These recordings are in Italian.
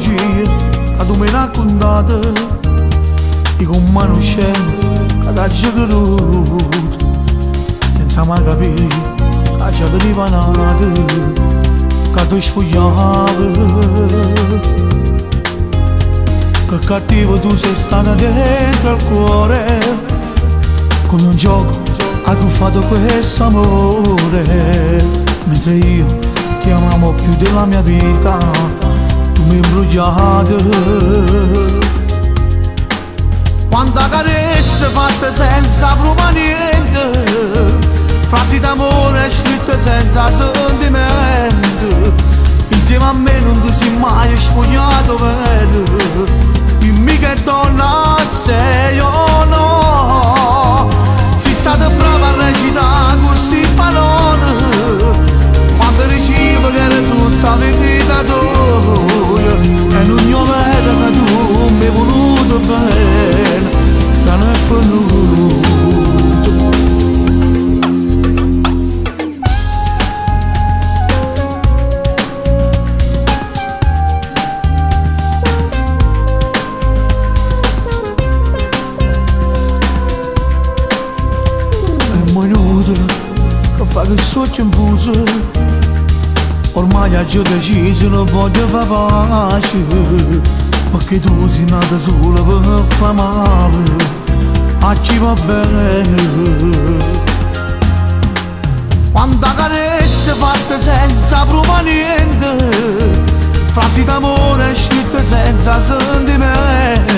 bugie che tu mi hai raccontato, e con mano c'è che ti ha creduto, senza mai capire che ci veniva nato, che ti spogliavi. Che cattivo tu sei stata dentro al cuore, come un gioco hai tu fatto questo amore, mentre io ti amavo più della mia vita, tu mi hai imbrogliato. Quanta carezza fatta senza prova niente, frasi d'amore scritte senza sentimento, insieme a me non ti sei mai spogliato vero. Dimmi che donna sei o no, sei stata brava a recitare questi parole, quando dicevo che era tutta vita tua, e non io vedo che tu mi hai voluto bene, se non è venuto. Che fa che sotto in fuso, ormai ho già deciso, non voglio fare pace, perché tu sei nata sola per fare male a chi va bene. Quanta carezza fatta senza prova niente, frasi d'amore scritte senza sentimento,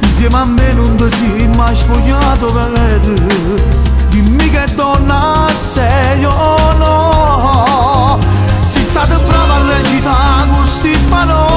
insieme a me non ti sei mai spogliato vero. Dimmi che donna sei o no, sei stata brava a recitare questi parole,